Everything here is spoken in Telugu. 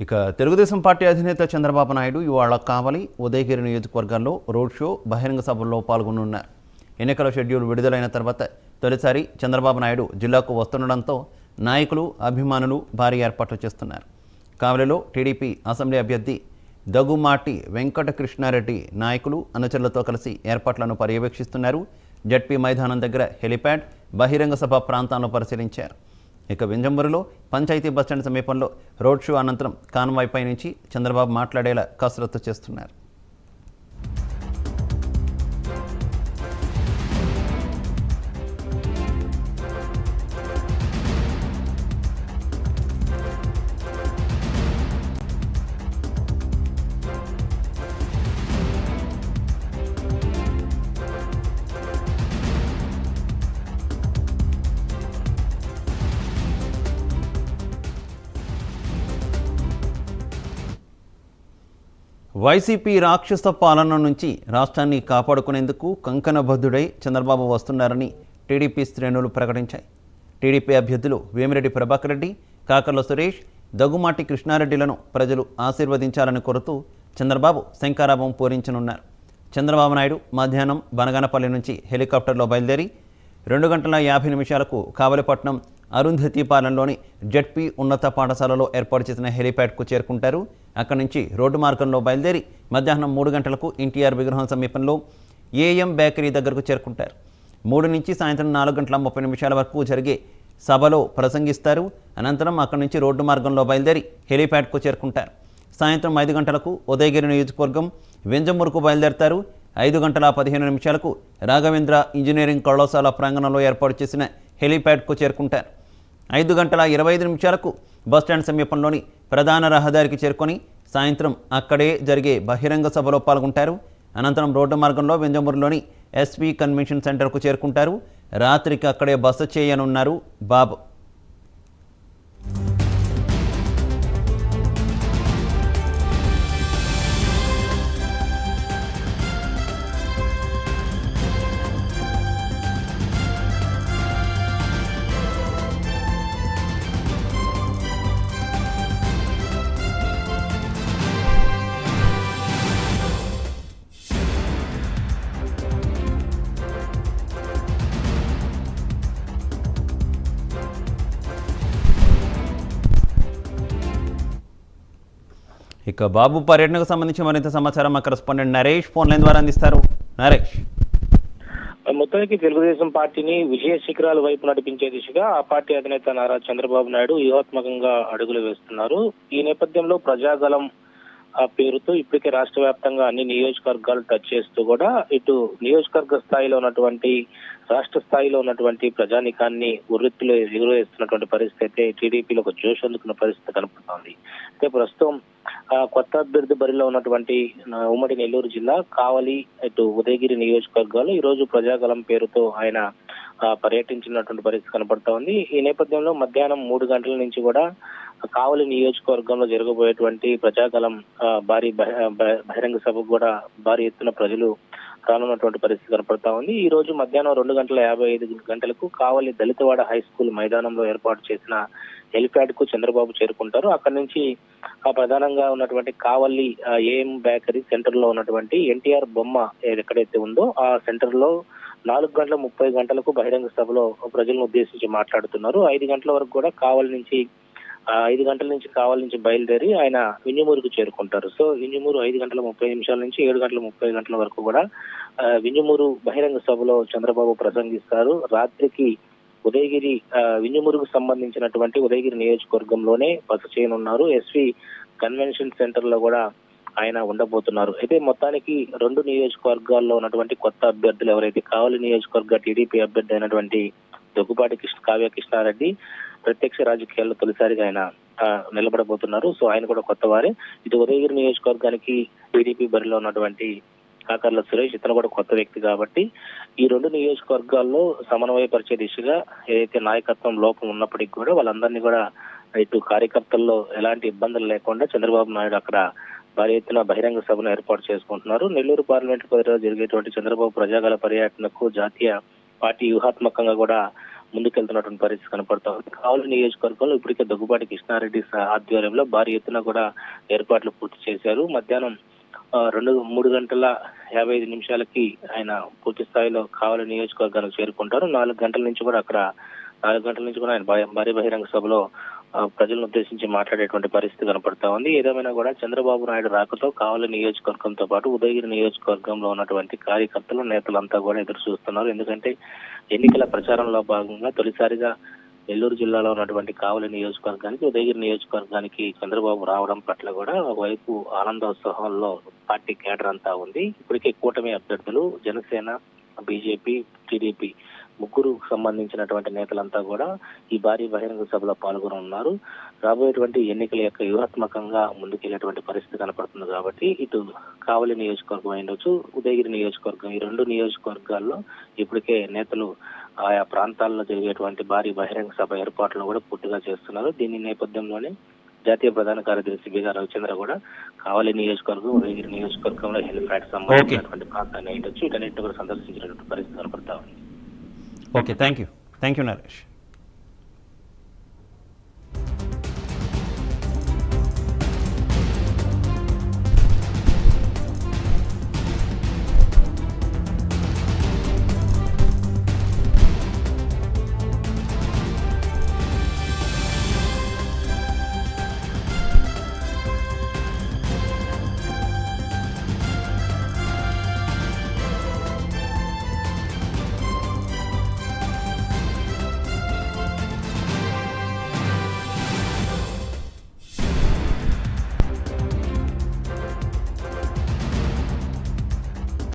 ఇక తెలుగుదేశం పార్టీ అధినేత చంద్రబాబు నాయుడు ఇవాళ కావలి, ఉదయగిరి నియోజకవర్గాల్లో రోడ్ షో, బహిరంగ సభల్లో పాల్గొనున్నారు. ఎన్నికల షెడ్యూల్ విడుదలైన తర్వాత తొలిసారి చంద్రబాబు నాయుడు జిల్లాకు వస్తుండడంతో నాయకులు, అభిమానులు భారీ ఏర్పాట్లు చేస్తున్నారు. కావలిలో టీడీపీ అసెంబ్లీ అభ్యర్థి దగ్గుమాటి వెంకటకృష్ణారెడ్డి నాయకులు, అనుచరులతో కలిసి ఏర్పాట్లను పర్యవేక్షిస్తున్నారు. జడ్పీ మైదానం దగ్గర హెలిప్యాడ్, బహిరంగ సభ ప్రాంతాలను పరిశీలించారు. ఇక వింజమూరులో పంచాయతీ బస్టాండ్ సమీపంలో రోడ్ షో అనంతరం కాన్వాయ్ పై నుంచి చంద్రబాబు మాట్లాడేలా కసరత్తు చేస్తున్నారు. వైసీపీ రాక్షస పాలన నుంచి రాష్ట్రాన్ని కాపాడుకునేందుకు కంకణబద్ధుడై చంద్రబాబు వస్తున్నారని టీడీపీ శ్రేణులు ప్రకటించాయి. టీడీపీ అభ్యర్థులు వేమిరెడ్డి ప్రభాకర్ రెడ్డి, కాకర్ల సురేష్, దగ్గుమాటి కృష్ణారెడ్డిలను ప్రజలు ఆశీర్వదించాలని కోరుతూ చంద్రబాబు శంఖారావం పూరించనున్నారు. చంద్రబాబు నాయుడు మధ్యాహ్నం బనగానపల్లి నుంచి హెలికాప్టర్లో బయలుదేరి 2:50 కావలిపట్నం అరుంధతీపాలెంలోని జడ్పీ ఉన్నత పాఠశాలలో ఏర్పాటు చేసిన హెలిప్యాడ్కు చేరుకుంటారు. అక్కడి నుంచి రోడ్డు మార్గంలో బయలుదేరి మధ్యాహ్నం 3 గంటలకు ఎన్టీఆర్ విగ్రహం సమీపంలో ఏఎం బేకరీ దగ్గరకు చేరుకుంటారు. 3 నుంచి సాయంత్రం 4:30 వరకు జరిగే సభలో ప్రసంగిస్తారు. అనంతరం అక్కడి నుంచి రోడ్డు మార్గంలో బయలుదేరి హెలిప్యాడ్కు చేరుకుంటారు. సాయంత్రం 5 గంటలకు ఉదయగిరి నియోజకవర్గం వింజమూరుకు బయలుదేరతారు. 5:15 రాఘవేంద్ర ఇంజనీరింగ్ కళాశాల ప్రాంగణంలో ఏర్పాటు చేసిన హెలిప్యాడ్కు చేరుకుంటారు. 5:25 బస్టాండ్ సమీపంలోని ప్రధాన రహదారికి చేరుకొని సాయంత్రం అక్కడే జరిగే బహిరంగ సభలో పాల్గొంటారు. అనంతరం రోడ్డు మార్గంలో వింజమూరులోని ఎస్వి కన్వెన్షన్ సెంటర్కు చేరుకుంటారు. రాత్రికి అక్కడే బస చేయనున్నారు బాబు. ఇక బాబు పర్యటనకు సంబంధించి మరింత సమాచారం మా కరెస్పాండెంట్ నరేష్ ఫోన్ లైన్ ద్వారా అందిస్తారు. నరేష్, మొత్తానికి తెలుగుదేశం పార్టీని విజయ శిఖరాల వైపు నడిపించే దిశగా ఆ పార్టీ అధినేత నారా చంద్రబాబు నాయుడు వ్యూహాత్మకంగా అడుగులు వేస్తున్నారు. ఈ నేపథ్యంలో ప్రజాగలం పేరుతో ఇప్పటికే రాష్ట్ర వ్యాప్తంగా అన్ని నియోజకవర్గాలు టచ్ చేస్తూ కూడా ఇటు నియోజకవర్గ స్థాయిలో ఉన్నటువంటి, రాష్ట్ర స్థాయిలో ఉన్నటువంటి ప్రజానికాన్ని ఉర్రెత్తులో ఎగురవేస్తున్నటువంటి పరిస్థితి అయితే టీడీపీలో ఒక జోష్ అందుకున్న పరిస్థితి కనపడుతోంది. అయితే ప్రస్తుతం కొత్త అభ్యర్థి బరిలో ఉన్నటువంటి ఉమ్మడి నెల్లూరు జిల్లా కావలి, ఇటు ఉదయగిరి నియోజకవర్గాలు ఈ రోజు ప్రజాగలం పేరుతో ఆయన పర్యటించినటువంటి పరిస్థితి కనపడతా ఉంది. ఈ నేపథ్యంలో మధ్యాహ్నం 3 గంటల నుంచి కూడా కావలి నియోజకవర్గంలో జరగబోయేటువంటి ప్రజాగలం భారీ బహిరంగ సభకు కూడా భారీ ఎత్తున ప్రజలు రానున్నటువంటి పరిస్థితి కనపడతా ఉంది. ఈ రోజు మధ్యాహ్నం 2:55 కావలి దళితవాడ హై స్కూల్ మైదానంలో ఏర్పాటు చేసిన హెలిప్యాడ్ కు చంద్రబాబు చేరుకుంటారు. అక్కడి నుంచి ప్రధానంగా ఉన్నటువంటి కావలి ఏఎం బేకరీ సెంటర్ లో ఉన్నటువంటి ఎన్టీఆర్ బొమ్మ ఎక్కడైతే ఉందో ఆ సెంటర్ లో 4:30 బహిరంగ సభలో ప్రజలను ఉద్దేశించి మాట్లాడుతున్నారు. 5 గంటల వరకు కూడా కావలి నుంచి 5 గంటల నుంచి కావలి నుంచి బయలుదేరి ఆయన వింజమూరుకు చేరుకుంటారు. సో వింజమూరు 5:30 నుంచి 7:30 వరకు కూడా వింజమూరు బహిరంగ సభలో చంద్రబాబు ప్రసంగిస్తారు. రాత్రికి ఉదయగిరి వింజమూరుకు సంబంధించినటువంటి ఉదయగిరి నియోజకవర్గంలోనే బస చేయనున్నారు. ఎస్వి కన్వెన్షన్ సెంటర్ లో కూడా ఆయన ఉండబోతున్నారు. అయితే మొత్తానికి 2 నియోజకవర్గాల్లో ఉన్నటువంటి కొత్త అభ్యర్థులు ఎవరైతే కావలి నియోజకవర్గ టీడీపీ అభ్యర్థి అయినటువంటి దగ్గుబాటి కావ్య కృష్ణారెడ్డి ప్రత్యక్ష రాజకీయాల్లో తొలిసారిగా ఆయన నిలబడబోతున్నారు. సో ఆయన కూడా కొత్త వారే. ఇటు ఉదయగిరి నియోజకవర్గానికి టీడీపీ బరిలో ఉన్నటువంటి కాకర్ల సురేష్, ఇతను కూడా కొత్త వ్యక్తి కాబట్టి ఈ 2 నియోజకవర్గాల్లో సమన్వయపరిచే దిశగా ఏదైతే నాయకత్వం లోపం ఉన్నప్పటికీ కూడా వాళ్ళందరినీ కూడా ఇటు కార్యకర్తల్లో ఎలాంటి ఇబ్బందులు లేకుండా చంద్రబాబు నాయుడు అక్కడ భారీ ఎత్తున బహిరంగ సభను ఏర్పాటు చేసుకుంటున్నారు. నెల్లూరు పార్లమెంట్ పరిధిలో జరిగేటువంటి చంద్రబాబు ప్రజాగల పర్యటనకు జాతీయ పార్టీ వ్యూహాత్మకంగా కూడా ముందుకెళ్తున్నటువంటి పరిస్థితి కనపడతా ఉంది. కావలి నియోజకవర్గంలో ఇప్పటికే దగ్గుబాటి కృష్ణారెడ్డి ఆధ్వర్యంలో భారీ ఎత్తున కూడా ఏర్పాట్లు పూర్తి చేశారు. మధ్యాహ్నం 3 గంటల 55 నిమిషాలకి ఆయన పూర్తి స్థాయిలో కావలి నియోజకవర్గానికి చేరుకుంటారు. 4 గంటల నుంచి కూడా ఆయన భారీ బహిరంగ సభలో ప్రజలను ఉద్దేశించి మాట్లాడేటువంటి పరిస్థితి కనపడతా ఉంది. ఏదేమైనా కూడా చంద్రబాబు నాయుడు రాకతో కావలి నియోజకవర్గంతో పాటు ఉదయగిరి నియోజకవర్గంలో ఉన్నటువంటి కార్యకర్తలు, నేతలంతా కూడా ఎదురు చూస్తున్నారు. ఎందుకంటే ఎన్నికల ప్రచారంలో భాగంగా తొలిసారిగా నెల్లూరు జిల్లాలో ఉన్నటువంటి కావలి నియోజకవర్గానికి, ఉదయగిరి నియోజకవర్గానికి చంద్రబాబు రావడం పట్ల కూడా ఒకవైపు ఆనందోత్సవంలో పార్టీ కేడర్ అంతా ఉంది. ఇప్పటికే కూటమి అభ్యర్థులు జనసేన, బీజేపీ, టీడీపీ ముగ్గురు సంబంధించినటువంటి నేతలంతా కూడా ఈ భారీ బహిరంగ సభలో పాల్గొనున్నారు. రాబోయేటువంటి ఎన్నికల యొక్క వ్యూహాత్మకంగా ముందుకెళ్లేటువంటి పరిస్థితి కనపడుతుంది. కాబట్టి ఇటు కావలి నియోజకవర్గం అయినచ్చు, ఉదయగిరి నియోజకవర్గం, ఈ 2 నియోజకవర్గాల్లో ఇప్పటికే నేతలు ఆయా ప్రాంతాల్లో జరిగేటువంటి భారీ బహిరంగ సభ ఏర్పాట్లు కూడా పూర్తిగా చేస్తున్నారు. దీని నేపథ్యంలోనే జాతీయ ప్రధాన కార్యదర్శి బిగా రవిచంద్ర కూడా కావలి నియోజకవర్గం, ఉదయగిరి నియోజకవర్గంలో హెలిప్యాడ్ సంబంధించినటువంటి ప్రాంతాన్ని అయ్యొచ్చు వీటన్నిటిని కూడా సందర్శించినటువంటి పరిస్థితి కనపడతా ఉంది. Okay, thank you Naresh.